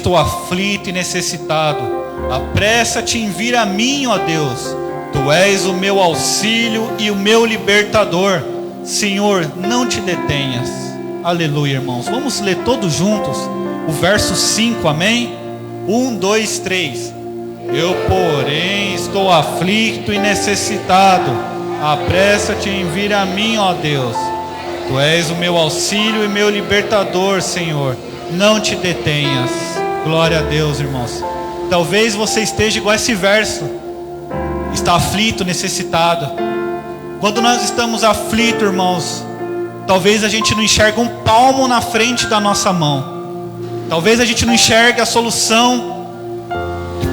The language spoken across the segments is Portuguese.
estou aflito e necessitado. Apressa-te em vir a mim, ó Deus. Tu és o meu auxílio e o meu libertador. Senhor, não te detenhas. Aleluia, irmãos. Vamos ler todos juntos o verso 5, amém? 1, 2, 3. Eu, porém, estou aflito e necessitado. Apressa-te em vir a mim, ó Deus. Tu és o meu auxílio e meu libertador, Senhor. Não te detenhas. Glória a Deus, irmãos. Talvez você esteja igual a esse verso. Está aflito, necessitado. Quando nós estamos aflitos, irmãos, talvez a gente não enxergue um palmo na frente da nossa mão. Talvez a gente não enxergue a solução.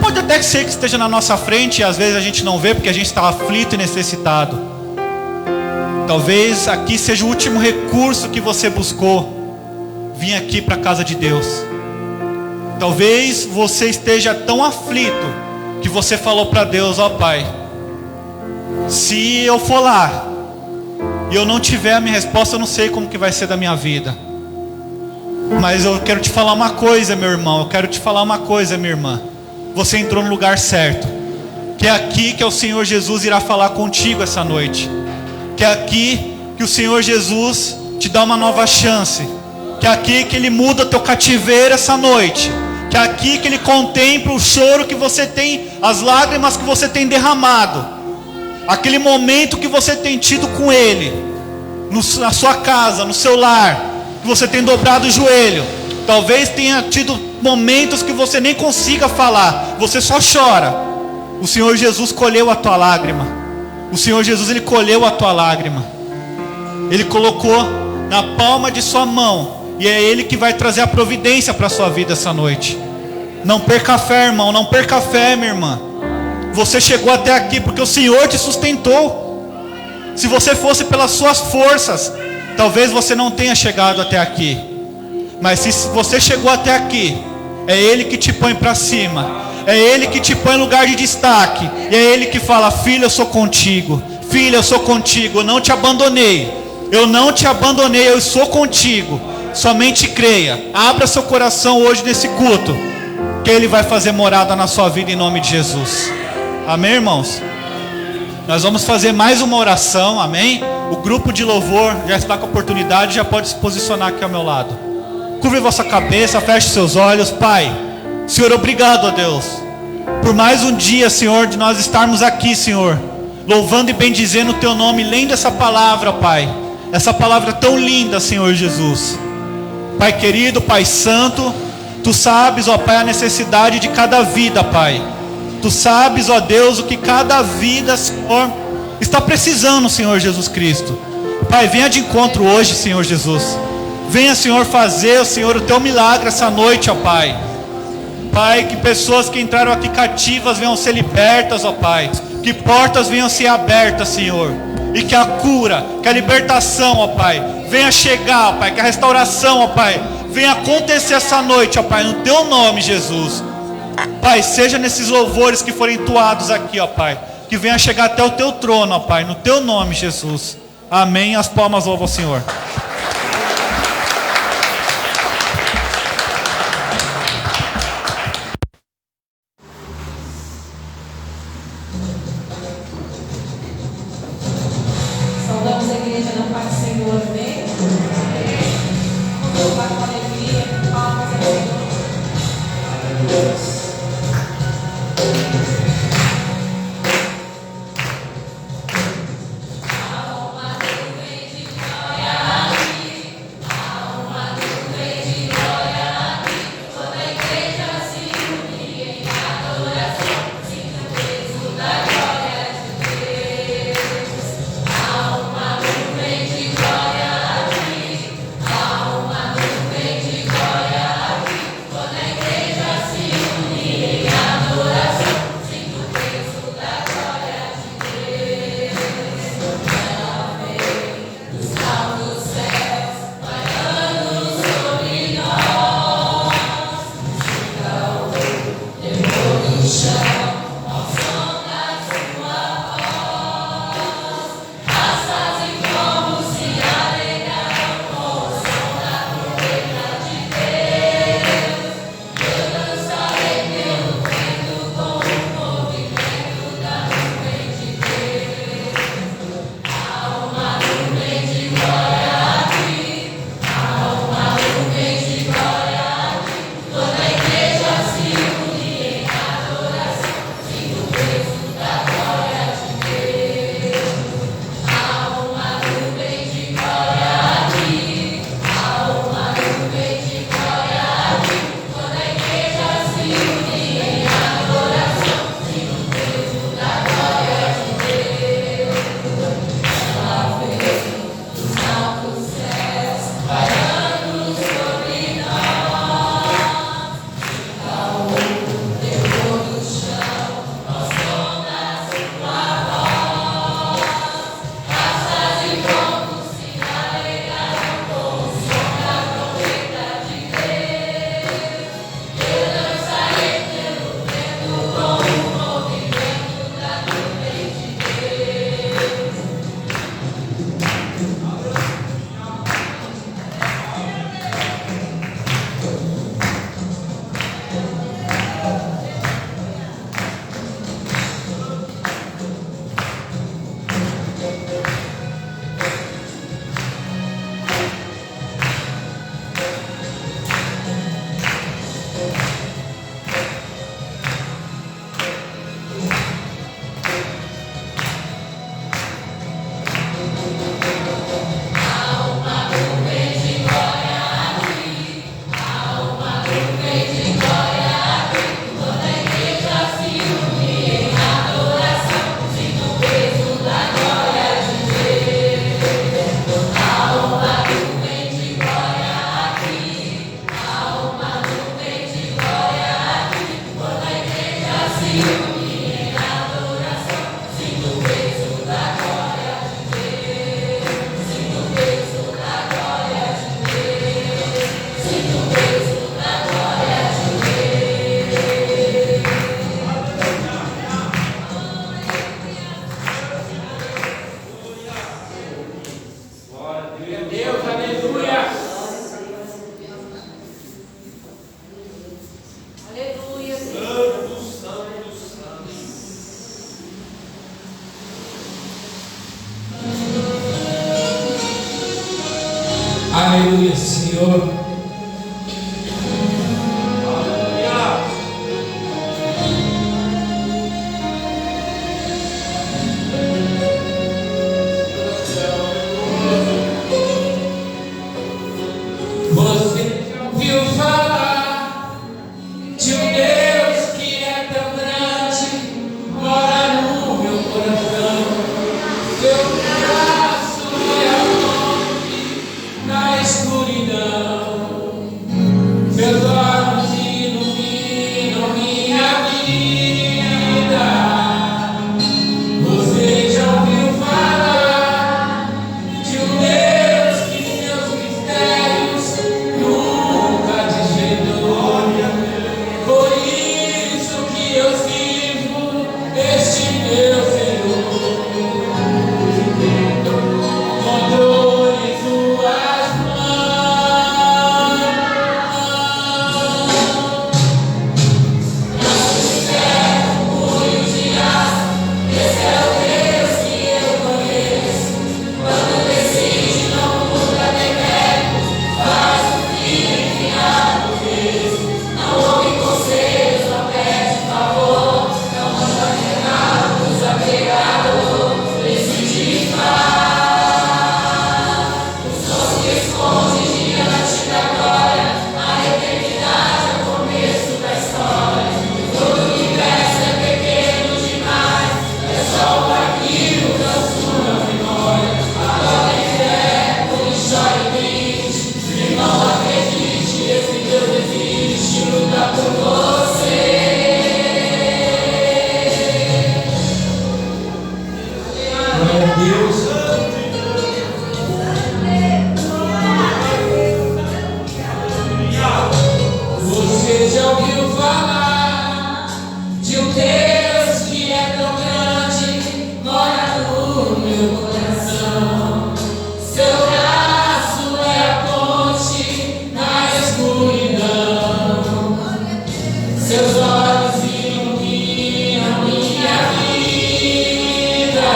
Pode até ser que esteja na nossa frente e às vezes a gente não vê porque a gente está aflito e necessitado. Talvez aqui seja o último recurso que você buscou. Vim aqui para a casa de Deus. Talvez você esteja tão aflito que você falou para Deus: ó Pai, se eu for lá e eu não tiver a minha resposta, eu não sei como que vai ser da minha vida. Mas eu quero te falar uma coisa, meu irmão. Eu quero te falar uma coisa, minha irmã. Você entrou no lugar certo. Que é aqui que o Senhor Jesus irá falar contigo essa noite. Que é aqui que o Senhor Jesus te dá uma nova chance. Que é aqui que Ele muda teu cativeiro essa noite. Que é aqui que Ele contempla o choro que você tem, as lágrimas que você tem derramado. Aquele momento que você tem tido com Ele, na sua casa, no seu lar, que você tem dobrado o joelho. Talvez tenha tido momentos que você nem consiga falar, você só chora. O Senhor Jesus colheu a tua lágrima. O Senhor Jesus, Ele colheu a tua lágrima. Ele colocou na palma de sua mão. E é Ele que vai trazer a providência para a sua vida essa noite. Não perca a fé, irmão. Não perca a fé, minha irmã. Você chegou até aqui porque o Senhor te sustentou. Se você fosse pelas suas forças, talvez você não tenha chegado até aqui. Mas se você chegou até aqui, é Ele que te põe para cima. É Ele que te põe em lugar de destaque. E é Ele que fala: filho, eu sou contigo. Filha, eu sou contigo. Eu não te abandonei. Eu não te abandonei. Eu sou contigo. Somente creia. Abra seu coração hoje nesse culto, que Ele vai fazer morada na sua vida em nome de Jesus. Amém, irmãos? Nós vamos fazer mais uma oração, amém? O grupo de louvor já está com a oportunidade, já pode se posicionar aqui ao meu lado. Curve vossa cabeça, feche seus olhos. Pai, Senhor, obrigado, ó Deus, por mais um dia, Senhor, de nós estarmos aqui, Senhor, louvando e bendizendo o Teu nome, lendo essa palavra, Pai. Essa palavra tão linda, Senhor Jesus. Pai querido, Pai santo, Tu sabes, ó Pai, a necessidade de cada vida, Pai. Tu sabes, ó Deus, o que cada vida, Senhor, está precisando, Senhor Jesus Cristo. Pai, venha de encontro hoje, Senhor Jesus. Venha, Senhor, fazer, Senhor, o Teu milagre essa noite, ó Pai. Pai, que pessoas que entraram aqui cativas venham ser libertas, ó Pai. Que portas venham ser abertas, Senhor. E que a cura, que a libertação, ó Pai, venha chegar, ó Pai. Que a restauração, ó Pai, venha acontecer essa noite, ó Pai, no Teu nome, Jesus. Pai, seja nesses louvores que forem entoados aqui, ó Pai, que venha chegar até o Teu trono, ó Pai, no Teu nome, Jesus. Amém. As palmas louvam ao Senhor. Saudamos a igreja na paz do Senhor, amém? Vamos louvar com alegria, palmas ao Senhor. Alma que vem de glória. Aleluia, Senhor. Você já ouviu falar de um Deus que é tão grande, mora no meu coração. Seu braço é a fonte na escuridão. Seus olhos iluminam minha vida. Você já ouviu falar de um Deus que seus mistérios nunca desvendou? Por isso que eu sirvo este meu Senhor. Com dor em suas mãos. Punho de aço, esse é o Deus que eu conheço. Quando decide, não muda decreto, faz o filho enviar no berço. Não ouve conselhos, não pede favor, não manda recados a pregador. Decide e faz. O som se esconde diante da glória, a eternidade é o começo da história. Tudo que cresce é pequeno demais, é só o arquivo da sua memória. Agora em fé, por chora e grite, irmão, acredite, esse Deus existe, luta por você. Glória a Deus. Você já ouviu falar de um Deus que é tão grande, mora no meu coração. Seu braço é a ponte na escuridão. Seus olhos iluminam minha vida.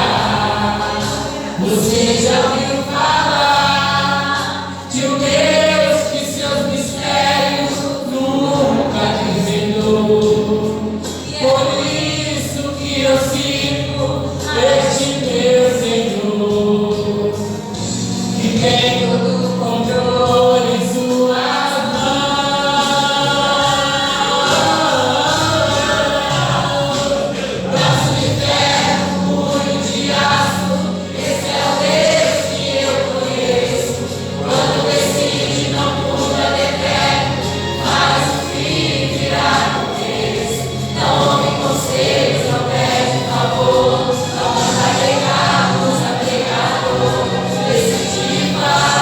Você já ouviu falar de um Deus que seus mistérios nunca desvendou? Por isso que eu sirvo este meu Senhor, que tem todo o controle em suas mãos. Braço de ferro, punho de aço, esse é o Deus que eu conheço. Quando decide, não muda decreto, faz o fim virar no texto. Não ouve conselhos, não pede favor, não manda recados a pregador. Decide e faz.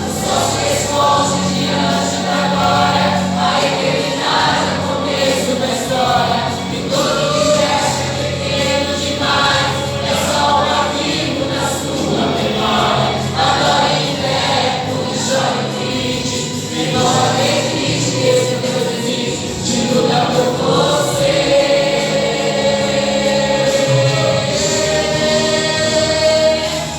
O sol se esconde diante da glória, a eternidade é o começo da história. E tudo que cresce é pequeno demais, é só um arquivo na sua memória. Agora em fé, por chora e grite, irmão, acredite, esse Deus existe, te luta por você.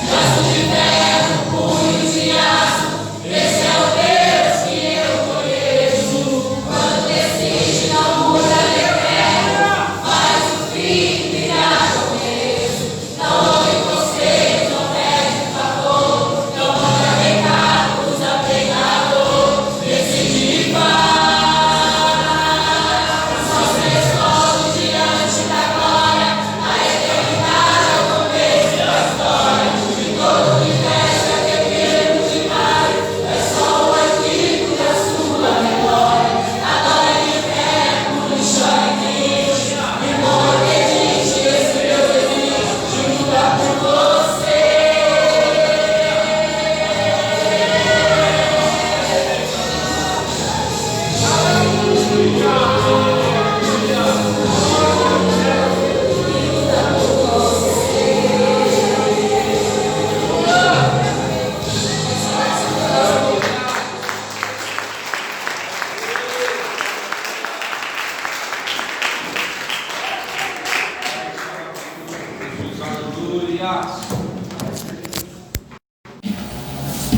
Braço de ferro, punho de aço, esse é o Deus que eu conheço. Quando decide, não muda decreto, faz o fim virar começo. Não ouve conselhos, não pede favor, não manda recados a pregador. Decide e faz. Só se esconde diante da glória, a eternidade é o começo da história. E todo que cresce é pequeno demais, é só o arquivo da sua memória. Agora em fé, por chora e grite, irmão, acredite, esse Deus existe, te luta por você.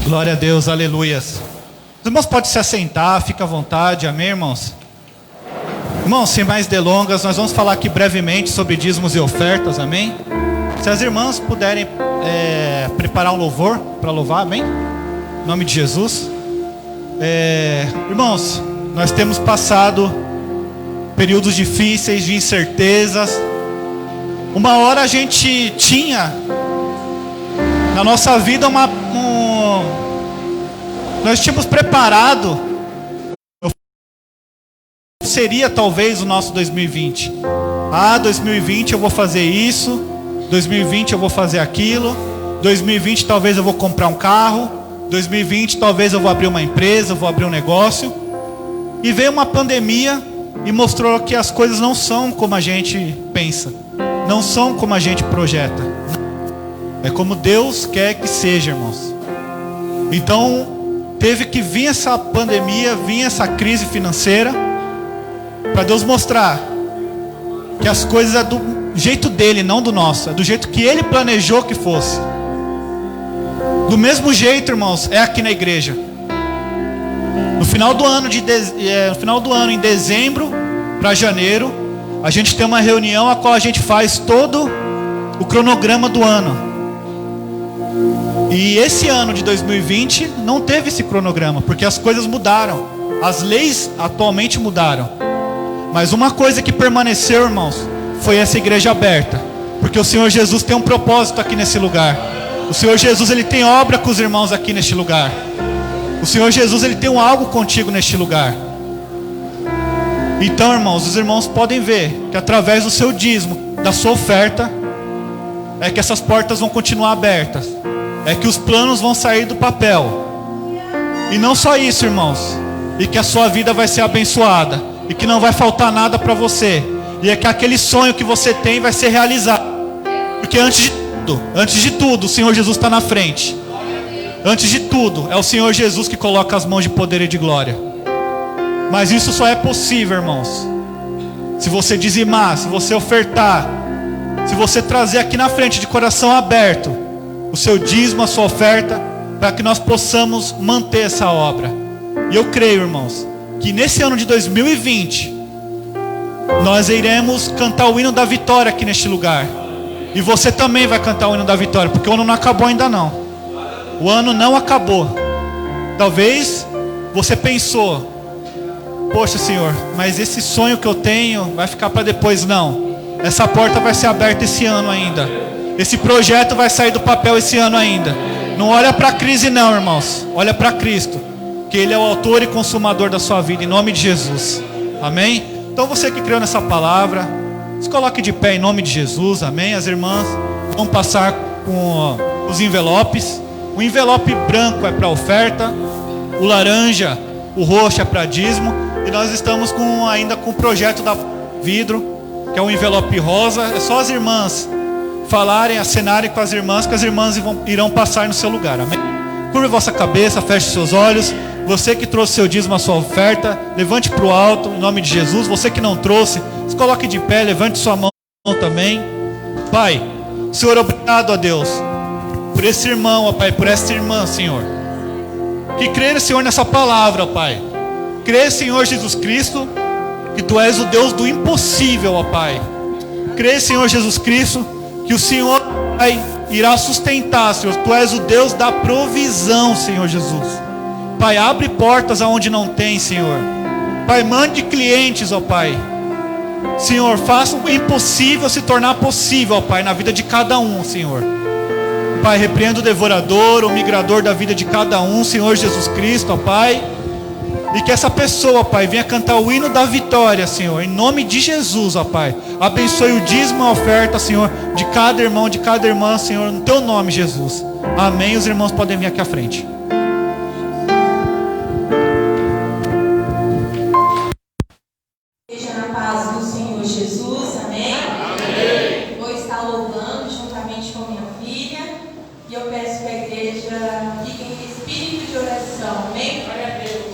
Glória a Deus, aleluias. Os irmãos podem se assentar, fica à vontade, amém, irmãos? Irmãos, sem mais delongas, nós vamos falar aqui brevemente sobre dízimos e ofertas, amém? Se as irmãs puderem preparar um louvor para louvar, amém? Em nome de Jesus. Irmãos, nós temos passado períodos difíceis, de incertezas. Uma hora a gente tinha na nossa vida nós tínhamos preparado, seria talvez o nosso 2020. 2020 eu vou fazer isso, 2020 eu vou fazer aquilo, 2020 talvez eu vou comprar um carro, 2020 talvez eu vou abrir uma empresa, eu vou abrir um negócio. E veio uma pandemia e mostrou que as coisas não são como a gente pensa, não são como a gente projeta. É como Deus quer que seja, irmãos. Então teve que vir essa pandemia, vir essa crise financeira, para Deus mostrar que as coisas é do jeito dele, não do nosso, é do jeito que ele planejou que fosse. Do mesmo jeito, irmãos, é aqui na igreja. No final do ano, em dezembro para janeiro, a gente tem uma reunião a qual a gente faz todo o cronograma do ano. E esse ano de 2020 não teve esse cronograma, porque as coisas mudaram, as leis atualmente mudaram. Mas uma coisa que permaneceu, irmãos, foi essa igreja aberta, porque o Senhor Jesus tem um propósito aqui nesse lugar. O Senhor Jesus, ele tem obra com os irmãos aqui neste lugar. O Senhor Jesus, ele tem algo contigo neste lugar. Então, irmãos, os irmãos podem ver que através do seu dízimo, da sua oferta, é que essas portas vão continuar abertas, é que os planos vão sair do papel. E não só isso, irmãos, e que a sua vida vai ser abençoada, e que não vai faltar nada para você, e é que aquele sonho que você tem vai ser realizado. Porque antes de tudo, o Senhor Jesus está na frente. Antes de tudo, é o Senhor Jesus que coloca as mãos de poder e de glória. Mas isso só é possível, irmãos, se você dizimar, se você ofertar, se você trazer aqui na frente de coração aberto o seu dízimo, a sua oferta, para que nós possamos manter essa obra. E eu creio, irmãos, que nesse ano de 2020 nós iremos cantar o hino da vitória aqui neste lugar. E você também vai cantar o hino da vitória, porque o ano não acabou ainda não. O ano não acabou. Talvez você pensou: poxa, Senhor, mas esse sonho que eu tenho vai ficar para depois. Não, essa porta vai ser aberta esse ano ainda. Esse projeto vai sair do papel esse ano ainda. Não olha para a crise não, irmãos. Olha para Cristo, que Ele é o autor e consumador da sua vida, em nome de Jesus. Amém? Então você que creu nessa palavra, se coloque de pé em nome de Jesus. Amém? As irmãs vão passar com os envelopes. O envelope branco é para oferta, o laranja, o roxo é para dízimo. E nós estamos ainda com o projeto da vidro, que é um envelope rosa. É só as irmãs falarem, acenarem com as irmãs, que as irmãs irão passar no seu lugar. Amém? Curva a vossa cabeça, feche seus olhos. Você que trouxe seu dízimo, a sua oferta, levante para o alto, em nome de Jesus. Você que não trouxe, se coloque de pé, levante sua mão também. Pai, Senhor, obrigado a Deus por esse irmão, ó Pai, por essa irmã, Senhor, que crê, Senhor, nessa palavra, ó Pai. Crê, Senhor Jesus Cristo, que Tu és o Deus do impossível, ó Pai. Crê, Senhor Jesus Cristo, que o Senhor, Pai, irá sustentar, Senhor. Tu és o Deus da provisão, Senhor Jesus. Pai, abre portas aonde não tem, Senhor. Pai, mande clientes, ó Pai. Senhor, faça o impossível se tornar possível, ó Pai, na vida de cada um, Senhor. Pai, repreenda o devorador, o migrador da vida de cada um, Senhor Jesus Cristo, ó Pai. E que essa pessoa, ó Pai, venha cantar o hino da vitória, Senhor, em nome de Jesus, ó Pai. Abençoe o dízimo e a oferta, Senhor, de cada irmão, de cada irmã, Senhor, no Teu nome, Jesus. Amém. Os irmãos podem vir aqui à frente. Seja na paz do Senhor Jesus, amém? Amém. Vou estar louvando juntamente com minha filha. E eu peço que a igreja fique em espírito de oração, amém? Glória a Deus.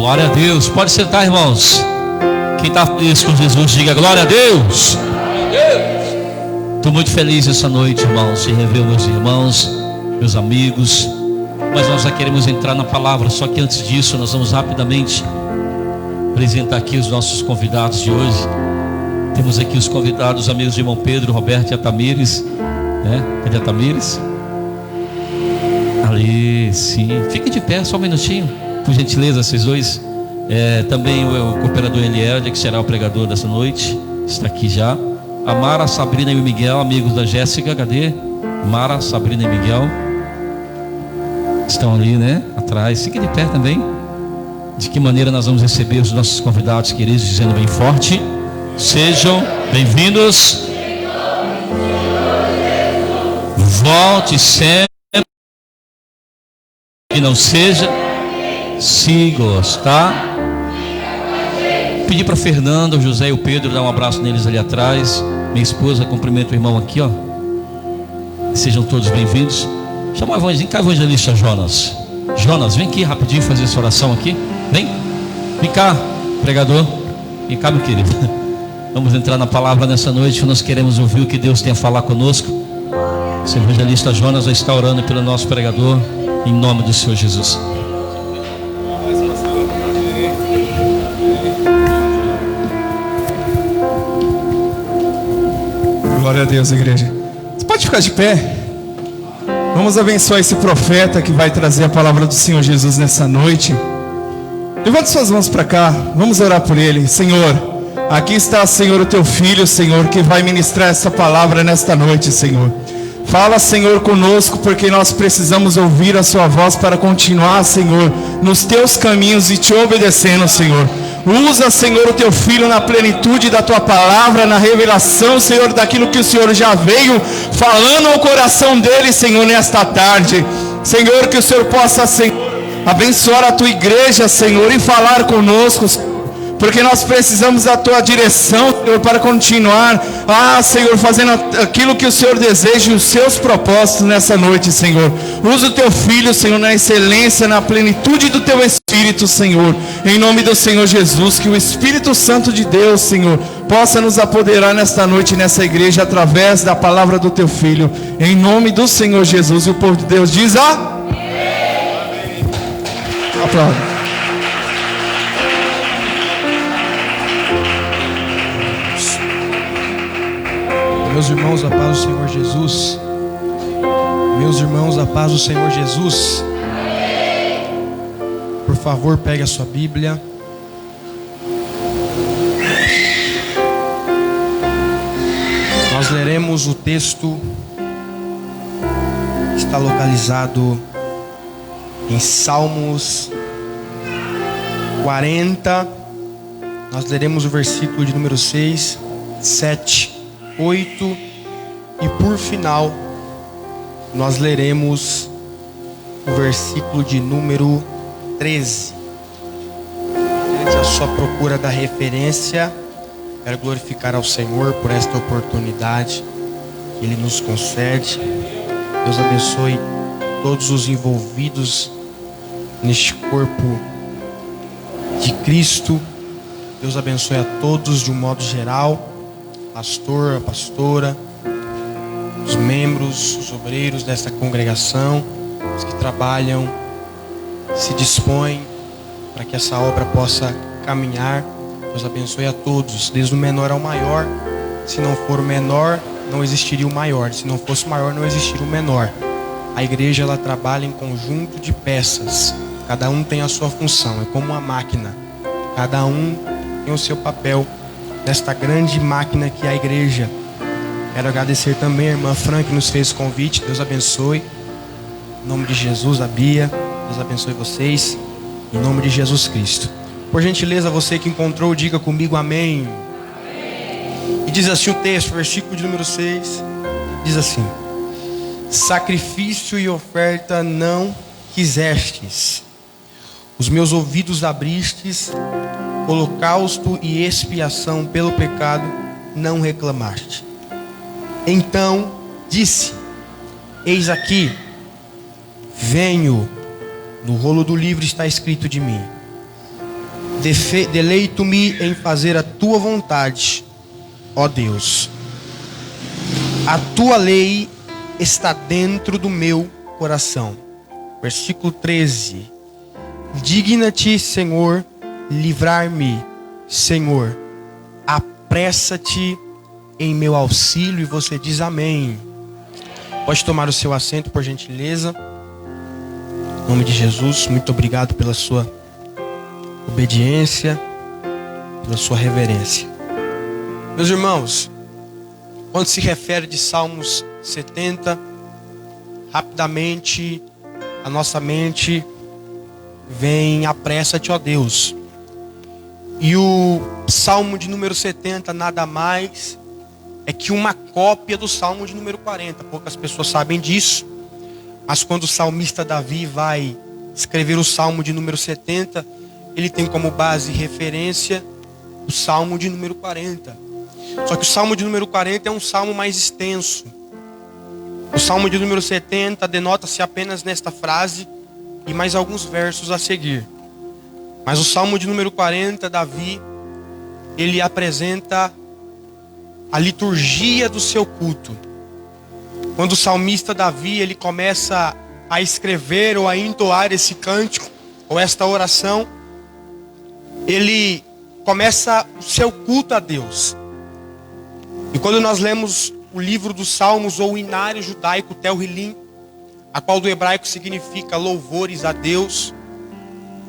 Glória a Deus. Pode sentar, irmãos. Quem está feliz com Jesus, diga glória a Deus. Estou muito feliz essa noite, irmãos, de rever meus irmãos, meus amigos. Mas nós já queremos entrar na palavra. Só que antes disso, nós vamos rapidamente apresentar aqui os nossos convidados de hoje. Temos aqui os convidados, amigos de irmão Pedro, Roberto e a Tamires, né? Cadê a Tamires? Ali, sim. Fique de pé, só um minutinho, por gentileza, vocês dois. Também o cooperador Eliel, que será o pregador dessa noite, está aqui já. A Mara, a Sabrina e o Miguel, amigos da Jéssica. Cadê? Mara, Sabrina e Miguel estão ali, né? Atrás. Fique de pé também. De que maneira nós vamos receber os nossos convidados queridos, dizendo bem forte: sejam bem-vindos. Volte sempre. Que não seja. Se gostar. Pedir para Fernanda, o José e o Pedro dar um abraço neles ali atrás. Minha esposa cumprimenta o irmão aqui, ó. Sejam todos bem-vindos. Chama o evangelista, vem cá, evangelista Jonas. Jonas, vem aqui rapidinho fazer essa oração aqui. Vem cá, pregador. Vem cá, meu querido. Vamos entrar na palavra nessa noite. Nós queremos ouvir o que Deus tem a falar conosco. O evangelista Jonas vai estar orando pelo nosso pregador, em nome do Senhor Jesus. Glória a Deus, igreja. Você pode ficar de pé? Vamos abençoar esse profeta que vai trazer a palavra do Senhor Jesus nessa noite. Levante suas mãos para cá. Vamos orar por ele. Senhor, aqui está, Senhor, o teu filho, Senhor, que vai ministrar essa palavra nesta noite, Senhor. Fala, Senhor, conosco, porque nós precisamos ouvir a sua voz para continuar, Senhor, nos teus caminhos e te obedecendo, Senhor. Usa, Senhor, o teu filho na plenitude da tua palavra, na revelação, Senhor, daquilo que o Senhor já veio falando ao coração dele, Senhor, nesta tarde. Senhor, que o Senhor possa, Senhor, abençoar a tua igreja, Senhor, e falar conosco, porque nós precisamos da tua direção, Senhor, para continuar, Senhor, fazendo aquilo que o Senhor deseja e os seus propósitos nessa noite, Senhor. Usa o teu filho, Senhor, na excelência, na plenitude do teu Espírito, Senhor, em nome do Senhor Jesus. Que o Espírito Santo de Deus, Senhor, possa nos apoderar nesta noite, nessa igreja, através da palavra do teu filho, em nome do Senhor Jesus. E o povo de Deus diz: amém. Aplauda. Meus irmãos, a paz do Senhor Jesus. Meus irmãos, a paz do Senhor Jesus. Por favor, pegue a sua Bíblia. Nós leremos o texto que está localizado em Salmos 40. Nós leremos o versículo de número 6, 7, 8 e por final nós leremos o versículo de número 13. Diante da sua procura da referência, quero glorificar ao Senhor por esta oportunidade que Ele nos concede. Deus abençoe todos os envolvidos neste corpo de Cristo. Deus abençoe a todos de um modo geral. Pastor, a pastora, os membros, os obreiros desta congregação, os que trabalham, se dispõem para que essa obra possa caminhar. Deus abençoe a todos, desde o menor ao maior. Se não for o menor, não existiria o maior. Se não fosse o maior, não existiria o menor. A igreja, ela trabalha em conjunto de peças. Cada um tem a sua função, é como uma máquina. Cada um tem o seu papel nesta grande máquina que é a igreja. Quero agradecer também a irmã Fran que nos fez o convite. Deus abençoe. Em nome de Jesus, a Bia. Deus abençoe vocês. Em nome de Jesus Cristo. Por gentileza, você que encontrou, diga comigo amém. Amém. E diz assim o texto, versículo de número 6. Diz assim: sacrifício e oferta não quisestes, os meus ouvidos abristes, holocausto e expiação pelo pecado não reclamaste. Então disse: eis aqui, venho. No rolo do livro está escrito de mim: Deleito-me em fazer a tua vontade, ó Deus. A tua lei está dentro do meu coração. Versículo 13. Digna-te, Senhor, livrar-me, Senhor. Apressa-te em meu auxílio. E você diz amém. Pode tomar o seu assento, por gentileza. Em nome de Jesus, muito obrigado pela sua obediência, pela sua reverência. Meus irmãos, quando se refere de Salmos 70, rapidamente a nossa mente vem: apressa-te, ó Deus. E o Salmo de número 70 nada mais é que uma cópia do Salmo de número 40. Poucas pessoas sabem disso, mas quando o salmista Davi vai escrever o Salmo de número 70, ele tem como base e referência o Salmo de número 40. Só que o Salmo de número 40 é um salmo mais extenso. O Salmo de número 70 denota-se apenas nesta frase e mais alguns versos a seguir. Mas o Salmo de número 40, Davi, ele apresenta a liturgia do seu culto. Quando o salmista Davi, ele começa a escrever ou a entoar esse cântico ou esta oração, ele começa o seu culto a Deus. E quando nós lemos o livro dos Salmos ou o inário judaico Tehillim, a qual do hebraico significa louvores a Deus,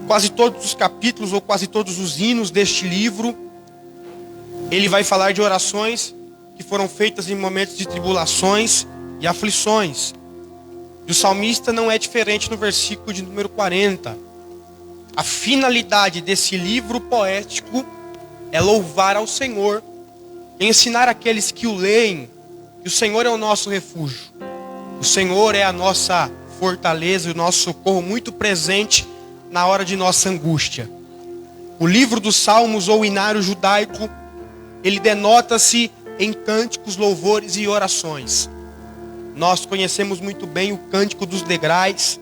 quase todos os capítulos ou quase todos os hinos deste livro, ele vai falar de orações que foram feitas em momentos de tribulações e aflições. E o salmista não é diferente no versículo de número 40. A finalidade desse livro poético é louvar ao Senhor e ensinar aqueles que o leem que o Senhor é o nosso refúgio. O Senhor é a nossa fortaleza e o nosso socorro muito presente na hora de nossa angústia. O livro dos Salmos ou o inário judaico, ele denota-se em cânticos, louvores e orações. Nós conhecemos muito bem o cântico dos degraus,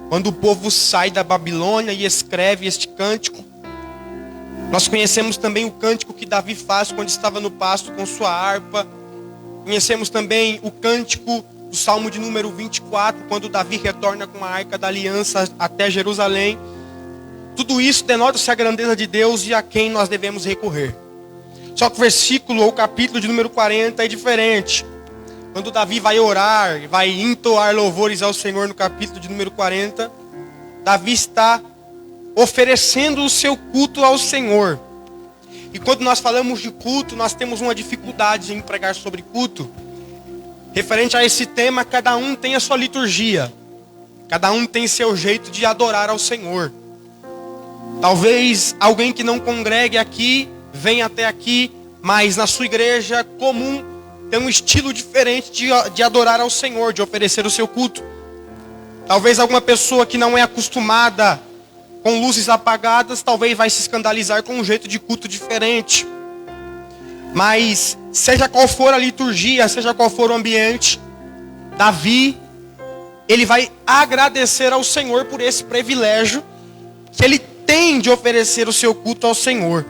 quando o povo sai da Babilônia e escreve este cântico. Nós conhecemos também o cântico que Davi faz quando estava no pasto com sua harpa. Conhecemos também o cântico do Salmo de número 24, quando Davi retorna com a Arca da Aliança até Jerusalém. Tudo isso denota-se a grandeza de Deus e a quem nós devemos recorrer. Só que o versículo ou o capítulo de número 40 é diferente. Quando Davi vai orar, vai entoar louvores ao Senhor no capítulo de número 40, Davi está oferecendo o seu culto ao Senhor. E quando nós falamos de culto, nós temos uma dificuldade em pregar sobre culto. Referente a esse tema, cada um tem a sua liturgia. Cada um tem seu jeito de adorar ao Senhor. Talvez alguém que não congregue aqui, venha até aqui, mas na sua igreja comum tem um estilo diferente de adorar ao Senhor, de oferecer o seu culto. Talvez alguma pessoa que não é acostumada com luzes apagadas, talvez vai se escandalizar com um jeito de culto diferente. Mas seja qual for a liturgia, seja qual for o ambiente, Davi, ele vai agradecer ao Senhor por esse privilégio que ele tem de oferecer o seu culto ao Senhor.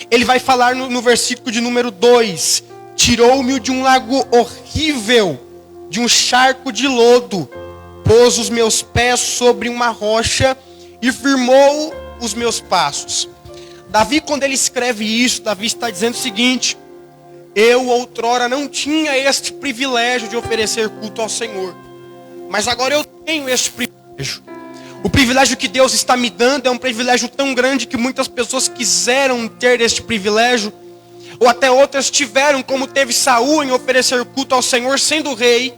Ele vai falar no versículo de número 2: tirou-me de um lago horrível, de um charco de lodo, pôs os meus pés sobre uma rocha e firmou os meus passos. Davi, quando ele escreve isso, Davi está dizendo o seguinte: eu outrora não tinha este privilégio de oferecer culto ao Senhor, mas agora eu tenho este privilégio. O privilégio que Deus está me dando é um privilégio tão grande que muitas pessoas quiseram ter este privilégio, ou até outras tiveram, como teve Saul, em oferecer culto ao Senhor sendo rei,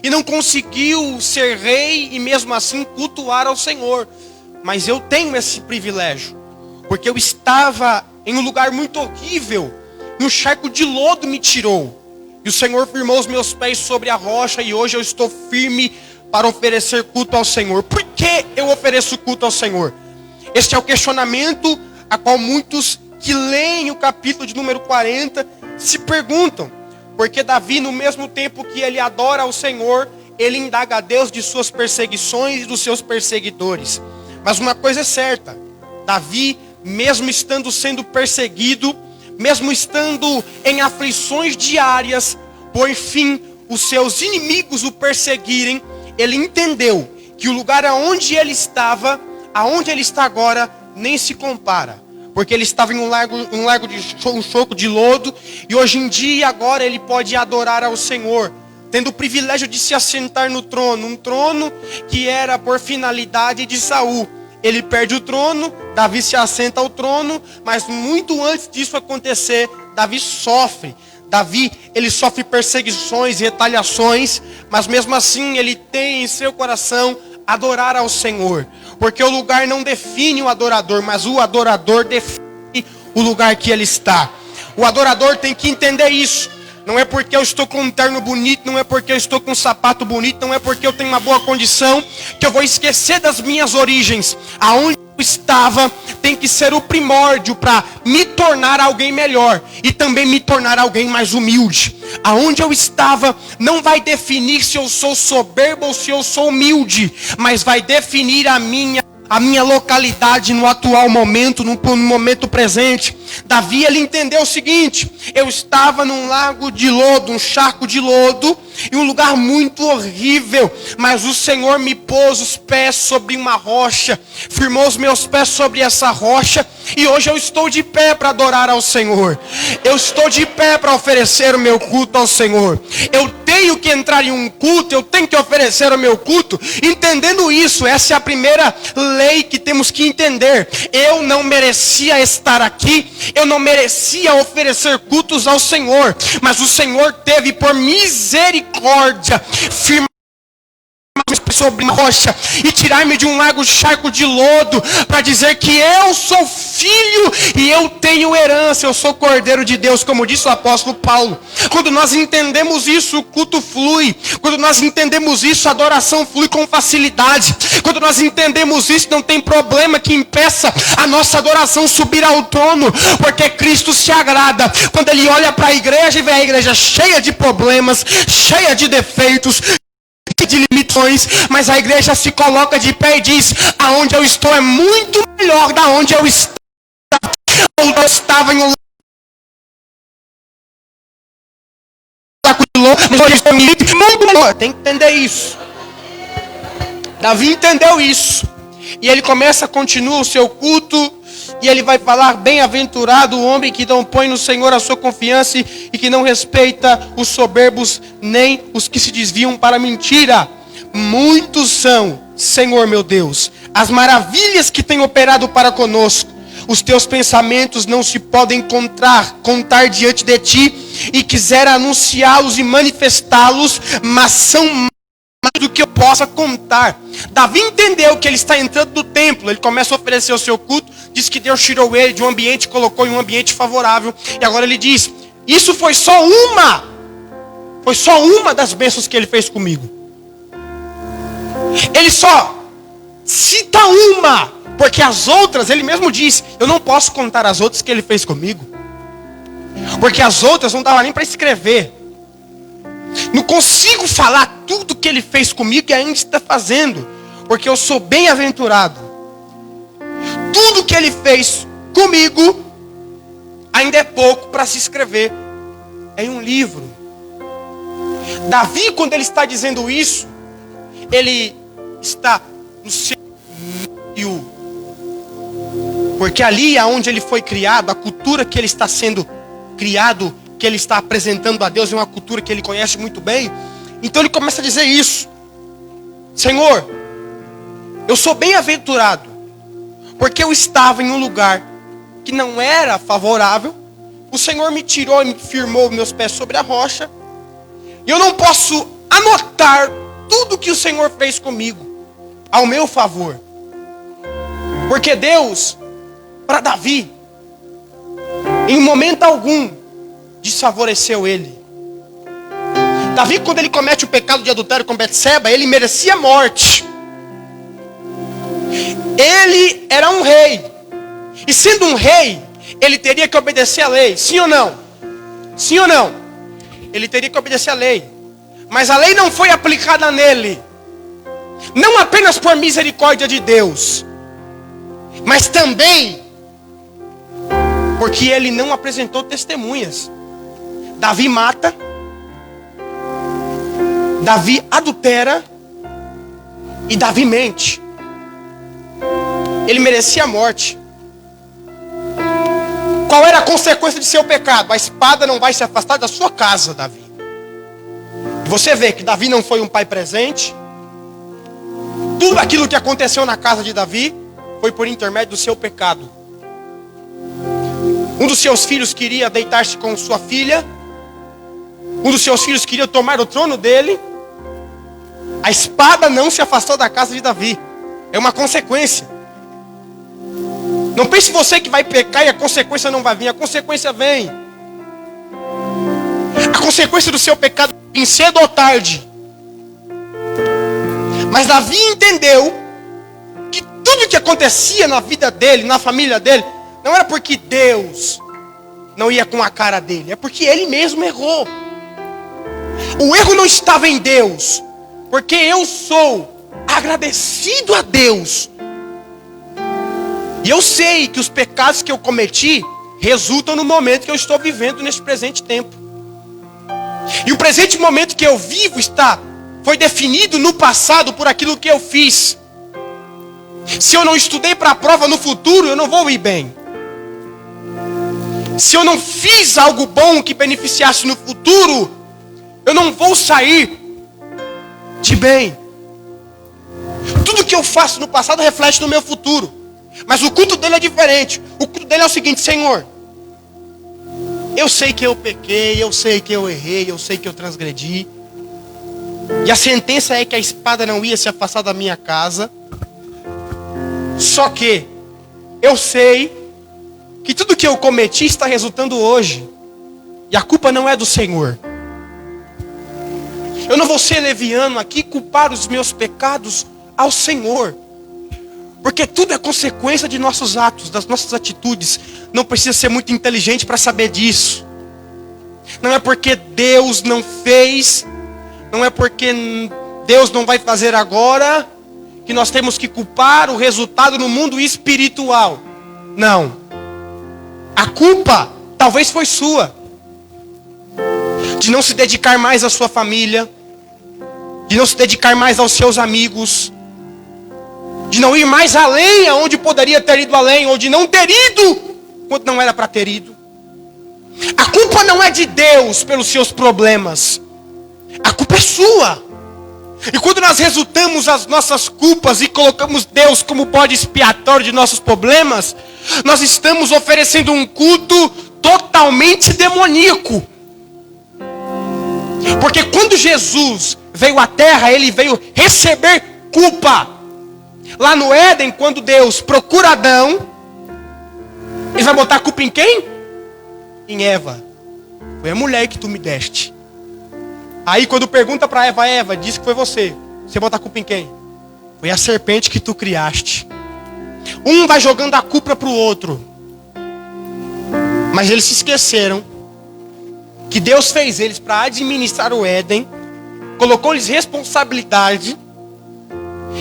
e não conseguiu ser rei e mesmo assim cultuar ao Senhor. Mas eu tenho esse privilégio, porque eu estava em um lugar muito horrível, e um charco de lodo me tirou, e o Senhor firmou os meus pés sobre a rocha, e hoje eu estou firme para oferecer culto ao Senhor. Por que eu ofereço culto ao Senhor? Este é o questionamento a qual muitos que leem o capítulo de número 40 se perguntam. Porque Davi, no mesmo tempo que ele adora ao Senhor, ele indaga a Deus de suas perseguições e dos seus perseguidores. Mas uma coisa é certa: Davi mesmo estando sendo perseguido, mesmo estando em aflições diárias, por fim, os seus inimigos o perseguirem, ele entendeu que o lugar aonde ele estava, aonde ele está agora, nem se compara. Porque ele estava em um choco de lodo, e hoje em dia, agora, ele pode adorar ao Senhor, tendo o privilégio de se assentar no trono, um trono que era por finalidade de Saul. Ele perde o trono, Davi se assenta ao trono, mas muito antes disso acontecer, Davi sofre. Davi, ele sofre perseguições, retaliações, mas mesmo assim ele tem em seu coração adorar ao Senhor. Porque o lugar não define o adorador, mas o adorador define o lugar que ele está. O adorador tem que entender isso. Não é porque eu estou com um terno bonito, não é porque eu estou com um sapato bonito, não é porque eu tenho uma boa condição, que eu vou esquecer das minhas origens. Aonde eu estava tem que ser o primórdio para me tornar alguém melhor e também me tornar alguém mais humilde. Aonde eu estava não vai definir se eu sou soberbo ou se eu sou humilde, mas vai definir a minha localidade no atual momento, no momento presente. Davi, ele entendeu o seguinte: eu estava num lago de lodo, um charco de lodo, em um lugar muito horrível, mas o Senhor me pôs os pés sobre uma rocha, firmou os meus pés sobre essa rocha, e hoje eu estou de pé para adorar ao Senhor. Eu estou de pé para oferecer o meu culto ao Senhor. Eu tenho que entrar em um culto, eu tenho que oferecer o meu culto, entendendo isso. Essa é a primeira lei que temos que entender. Eu não merecia estar aqui, eu não merecia oferecer cultos ao Senhor, mas o Senhor teve por misericórdia firmar sobre uma rocha e tirar-me de um lago charco de lodo, para dizer que eu sou filho e eu tenho herança, eu sou cordeiro de Deus, como disse o apóstolo Paulo. Quando nós entendemos isso, o culto flui. Quando nós entendemos isso, a adoração flui com facilidade. Quando nós entendemos isso, não tem problema que impeça a nossa adoração subir ao trono, porque Cristo se agrada quando Ele olha para a igreja e vê a igreja cheia de problemas, cheia de defeitos, de limitações, mas a igreja se coloca de pé e diz: aonde eu estou é muito melhor da onde eu estava. Eu estava em um lago de lodo, mas hoje eu estou muito melhor. Tem que entender isso. Davi entendeu isso, e ele continua o seu culto, e ele vai falar: bem-aventurado o homem que não põe no Senhor a sua confiança e que não respeita os soberbos, nem os que se desviam para a mentira. Muitos são, Senhor meu Deus, as maravilhas que tem operado para conosco. Os teus pensamentos não se podem contar diante de ti, e quisera anunciá-los e manifestá-los, mas são mais do que eu possa contar. Davi entendeu que ele está entrando no templo, ele começa a oferecer o seu culto, diz que Deus tirou ele de um ambiente, colocou em um ambiente favorável, e agora ele diz: isso foi só uma das bênçãos que ele fez comigo. Ele só cita uma, porque as outras, ele mesmo diz: eu não posso contar as outras que ele fez comigo, porque as outras não dava nem para escrever. Não consigo falar tudo que ele fez comigo e ainda está fazendo, porque eu sou bem-aventurado. Tudo que ele fez comigo ainda é pouco para se escrever em um livro. Davi, quando ele está dizendo isso, ele está no seu meio, porque ali aonde ele foi criado, a cultura que ele está sendo criado, que ele está apresentando a Deus, é uma cultura que ele conhece muito bem. Então ele começa a dizer isso: Senhor, eu sou bem-aventurado, porque eu estava em um lugar que não era favorável. O Senhor me tirou e me firmou meus pés sobre a rocha, e eu não posso anotar tudo que o Senhor fez comigo ao meu favor, porque Deus, para Davi, em momento algum desfavoreceu ele. Davi, quando ele comete o pecado de adultério com Betseba, ele merecia morte. Ele era um rei, e sendo um rei, ele teria que obedecer à lei, sim ou não? Sim ou não? Ele teria que obedecer à lei, mas a lei não foi aplicada nele, não apenas por misericórdia de Deus, mas também Porque ele não apresentou testemunhas. Davi mata, Davi adultera e Davi mente. Ele merecia a morte. Qual era a consequência de seu pecado? A espada não vai se afastar da sua casa, Davi. Você vê que Davi não foi um pai presente. Tudo aquilo que aconteceu na casa de Davi foi por intermédio do seu pecado. Um dos seus filhos queria deitar-se com sua filha. Um dos seus filhos queria tomar o trono dele. A espada não se afastou da casa de Davi. É uma consequência. Não pense você que vai pecar e a consequência não vai vir. A consequência vem. A consequência do seu pecado vem cedo ou tarde. Mas Davi entendeu que tudo que acontecia na vida dele, na família dele, não era porque Deus não ia com a cara dele. É porque ele mesmo errou. O erro não estava em Deus. Porque eu sou agradecido a Deus. E eu sei que os pecados que eu cometi resultam no momento que eu estou vivendo neste presente tempo. E o presente momento que eu vivo foi definido no passado por aquilo que eu fiz. Se eu não estudei para a prova no futuro, eu não vou ir bem. Se eu não fiz algo bom que beneficiasse no futuro, eu não vou sair de bem. Tudo que eu faço no passado reflete no meu futuro. Mas o culto dele é diferente. O culto dele é o seguinte: Senhor, eu sei que eu pequei, eu sei que eu errei, eu sei que eu transgredi. E a sentença é que a espada não ia se afastar da minha casa. Só que eu sei que tudo que eu cometi está resultando hoje. E a culpa não é do Senhor. Eu não vou ser leviano aqui, culpar os meus pecados ao Senhor. Porque tudo é consequência de nossos atos, das nossas atitudes. Não precisa ser muito inteligente para saber disso. Não é porque Deus não fez, não é porque Deus não vai fazer agora, que nós temos que culpar o resultado no mundo espiritual. Não. A culpa talvez foi sua. De não se dedicar mais à sua família. De não se dedicar mais aos seus amigos. De não ir mais além aonde poderia ter ido além. Ou de não ter ido quando não era para ter ido. A culpa não é de Deus pelos seus problemas. A culpa é sua. E quando nós resultamos as nossas culpas e colocamos Deus como bode expiatório de nossos problemas, nós estamos oferecendo um culto totalmente demoníaco. Porque quando Jesus veio à terra, ele veio receber culpa. Lá no Éden, quando Deus procura Adão, ele vai botar a culpa em quem? Em Eva. Foi a mulher que tu me deste. Aí quando pergunta para Eva, Eva, diz que foi você. Você bota a culpa em quem? Foi a serpente que tu criaste. Um vai jogando a culpa para o outro. Mas eles se esqueceram que Deus fez eles para administrar o Éden. Colocou-lhes responsabilidade.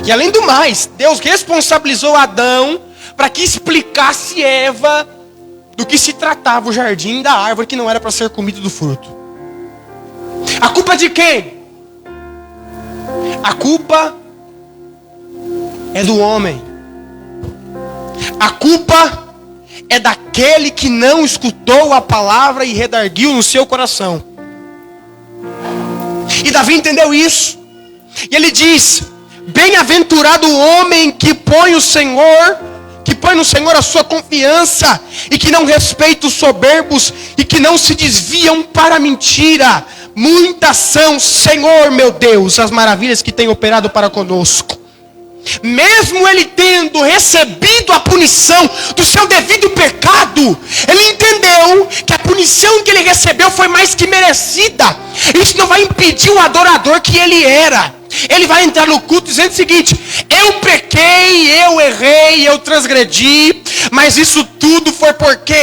E além do mais, Deus responsabilizou Adão para que explicasse Eva do que se tratava o jardim da árvore que não era para ser comido do fruto. A culpa de quem? A culpa é do homem. A culpa é daquele que não escutou a palavra e redarguiu no seu coração. E Davi entendeu isso. E ele diz: bem-aventurado o homem que põe no Senhor a sua confiança, e que não respeita os soberbos, e que não se desviam para a mentira. Muitas são, Senhor meu Deus, as maravilhas que tem operado para conosco. Mesmo ele tendo recebido a punição do seu devido pecado, ele entendeu que a punição que ele recebeu foi mais que merecida. Isso não vai impedir o adorador que ele era. Ele vai entrar no culto dizendo o seguinte: eu pequei, eu errei, eu transgredi, mas isso tudo foi porque